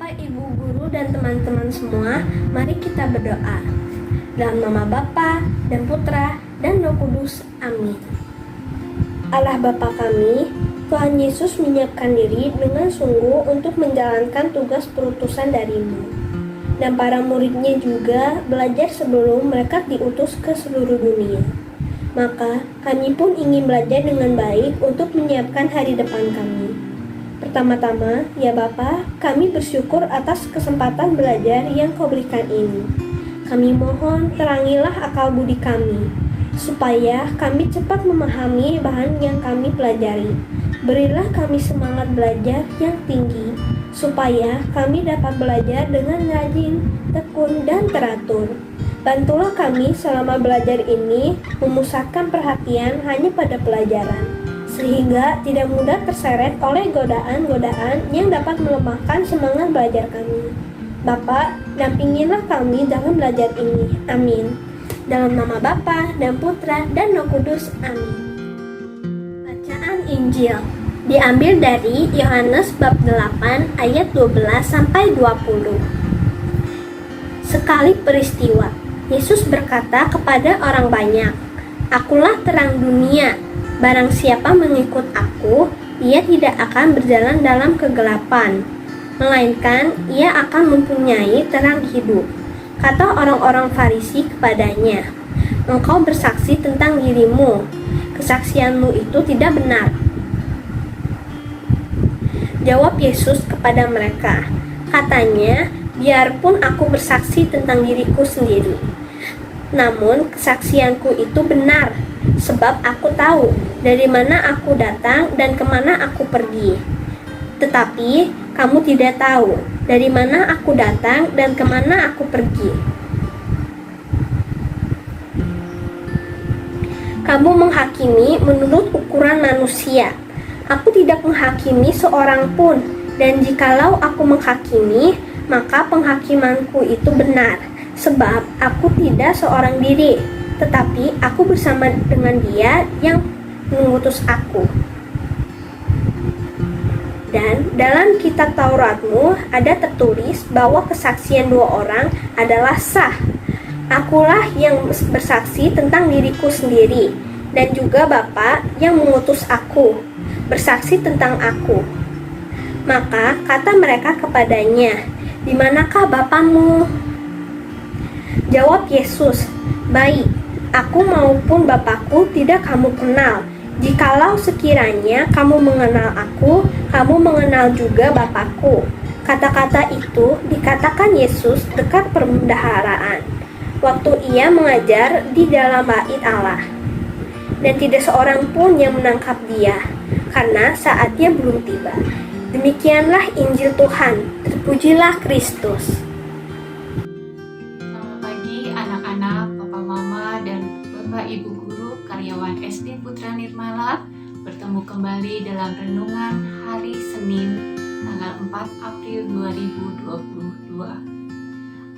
Bapak, Ibu guru, dan teman-teman semua, mari kita berdoa. Dalam nama Bapa dan Putra dan Roh Kudus. Amin. Allah Bapa kami, Tuhan Yesus menyiapkan diri dengan sungguh untuk menjalankan tugas perutusan dari-Mu. Dan para muridnya juga belajar sebelum mereka diutus ke seluruh dunia. Maka kami pun ingin belajar dengan baik untuk menyiapkan hari depan kami. Pertama-tama, ya Bapa, kami bersyukur atas kesempatan belajar yang Kau berikan ini. Kami mohon terangilah akal budi kami, supaya kami cepat memahami bahan yang kami pelajari. Berilah kami semangat belajar yang tinggi, supaya kami dapat belajar dengan rajin, tekun, dan teratur. Bantulah kami selama belajar ini memusatkan perhatian hanya pada pelajaran, sehingga tidak mudah terseret oleh godaan-godaan yang dapat melemahkan semangat belajar kami. Bapa, dampingilah kami dalam belajar ini. Amin. Dalam nama Bapa dan Putra dan Roh Kudus. Amin. Bacaan Injil diambil dari Yohanes bab 8 ayat 12 sampai 20. Sekali peristiwa, Yesus berkata kepada orang banyak, "Akulah terang dunia. Barang siapa mengikut aku, ia tidak akan berjalan dalam kegelapan, melainkan ia akan mempunyai terang hidup." Kata orang-orang Farisi kepadanya, "Engkau bersaksi tentang dirimu, kesaksianmu itu tidak benar." Jawab Yesus kepada mereka, katanya, "Biarpun aku bersaksi tentang diriku sendiri, namun kesaksianku itu benar, sebab aku tahu dari mana aku datang dan kemana aku pergi. Tetapi kamu tidak tahu dari mana aku datang dan kemana aku pergi. Kamu menghakimi menurut ukuran manusia. Aku tidak menghakimi seorang pun, dan jikalau aku menghakimi, maka penghakimanku itu benar, sebab aku tidak seorang diri, tetapi aku bersama dengan Dia yang mengutus aku. Dan dalam kitab Tauratmu ada tertulis bahwa kesaksian dua orang adalah sah. Akulah yang bersaksi tentang diriku sendiri, dan juga Bapa yang mengutus aku bersaksi tentang aku." Maka kata mereka kepadanya, "Di manakah Bapamu?" Jawab Yesus, "Baik, aku maupun Bapakku tidak kamu kenal. Jikalau sekiranya kamu mengenal aku, kamu mengenal juga Bapakku." Kata-kata itu dikatakan Yesus dekat perbendaharaan, waktu ia mengajar di dalam bait Allah. Dan tidak seorang pun yang menangkap Dia, karena saatnya belum tiba. Demikianlah Injil Tuhan. Terpujilah Kristus. Selamat pagi anak-anak, papa mama, dan bapak ibu guru karyawan SD Putra Nirmala. Bertemu kembali dalam renungan hari Senin tanggal 4 April 2022.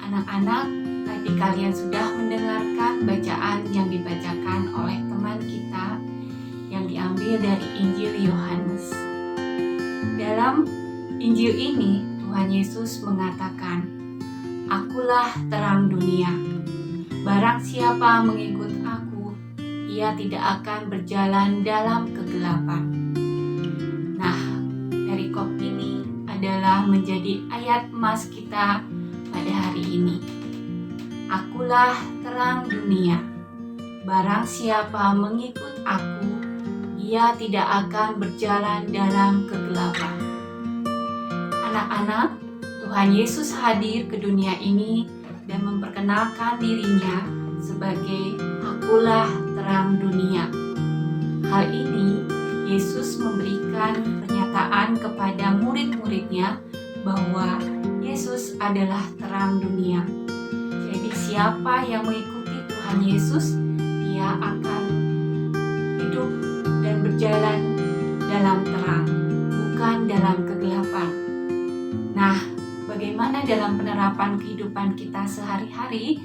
Anak-anak, tadi kalian sudah mendengarkan bacaan yang dibacakan oleh teman kita yang diambil dari Injil Yohanes. Dalam Injil ini, Tuhan Yesus mengatakan, "Akulah terang dunia. Barang siapa mengikut aku, ia tidak akan berjalan dalam kegelapan." Nah, perikop ini adalah menjadi ayat emas kita pada hari ini. Akulah terang dunia. Barang siapa mengikut aku, ia tidak akan berjalan dalam kegelapan. Anak-anak, Tuhan Yesus hadir ke dunia ini dan memperkenalkan dirinya sebagai Akulah terang dunia. Hal ini Yesus memberikan pernyataan kepada murid-muridnya bahwa Yesus adalah terang dunia. Jadi siapa yang mengikuti Tuhan Yesus, dia akan hidup dan berjalan dalam terang, bukan dalam kegelapan. Nah, bagaimana dalam penerapan kehidupan kita sehari-hari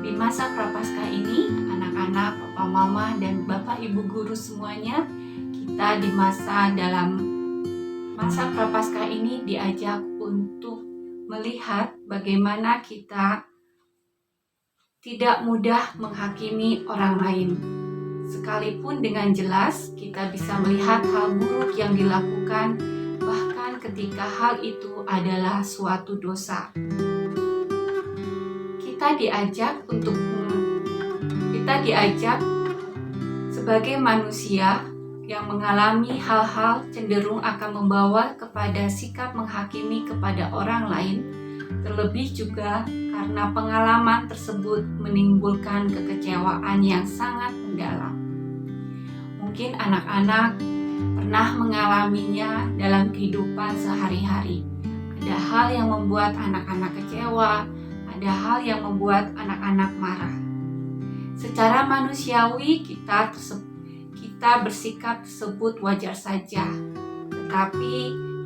di masa Prapaskah ini, anak-anak, papa mama, dan bapak ibu guru semuanya, kita dalam masa Prapaskah ini diajak untuk melihat bagaimana kita tidak mudah menghakimi orang lain. Sekalipun dengan jelas kita bisa melihat hal buruk yang dilakukan, bahkan ketika hal itu adalah suatu dosa. Kita diajak sebagai manusia yang mengalami hal-hal cenderung akan membawa kepada sikap menghakimi kepada orang lain, terlebih juga karena pengalaman tersebut menimbulkan kekecewaan yang sangat mendalam. Mungkin anak-anak pernah mengalaminya dalam kehidupan sehari-hari. Ada hal yang membuat anak-anak kecewa, ada hal yang membuat anak-anak marah. Secara manusiawi kita bersikap tersebut wajar saja. Tetapi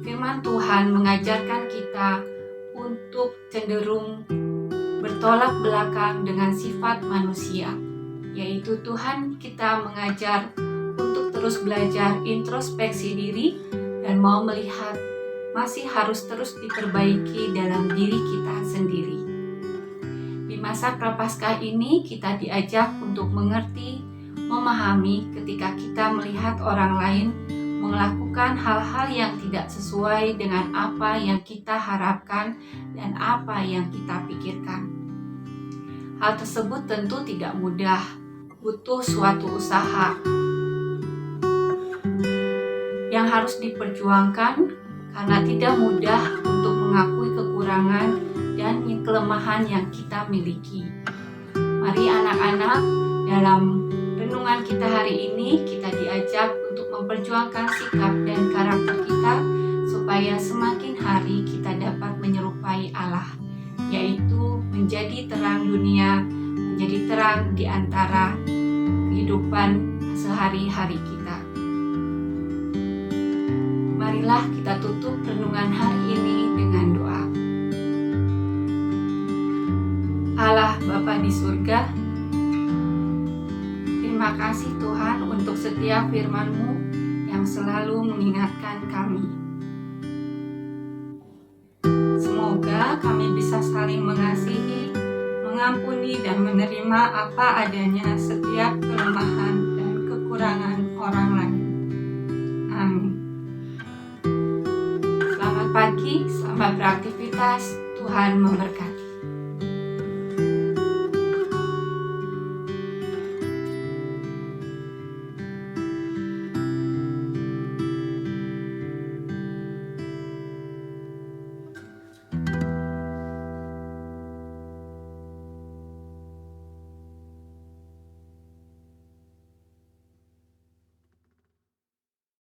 firman Tuhan mengajarkan kita untuk cenderung bertolak belakang dengan sifat manusia, yaitu Tuhan kita mengajar untuk terus belajar introspeksi diri dan mau melihat masih harus terus diperbaiki dalam diri kita sendiri. Di masa Prapaskah ini kita diajak untuk mengerti, memahami ketika kita melihat orang lain melakukan hal-hal yang tidak sesuai dengan apa yang kita harapkan dan apa yang kita pikirkan. Hal tersebut tentu tidak mudah, butuh suatu usaha yang harus diperjuangkan karena tidak mudah untuk mengakui kekurangan dan kelemahan yang kita miliki. Mari anak-anak, dalam renungan kita hari ini kita diajak untuk memperjuangkan sikap dan karakter kita supaya semakin hari kita dapat menyerupai Allah, yaitu menjadi terang dunia, menjadi terang di antara kehidupan sehari-hari kita. Marilah kita tutup renungan hari ini dengan doa. Allah Bapa di surga, terima kasih Tuhan untuk setiap firman-Mu yang selalu mengingatkan kami. Semoga kami bisa saling mengasihi, mengampuni dan menerima apa adanya setiap kelemahan dan kekurangan orang lain. Amin. Selamat pagi, selamat beraktivitas, Tuhan memberkati.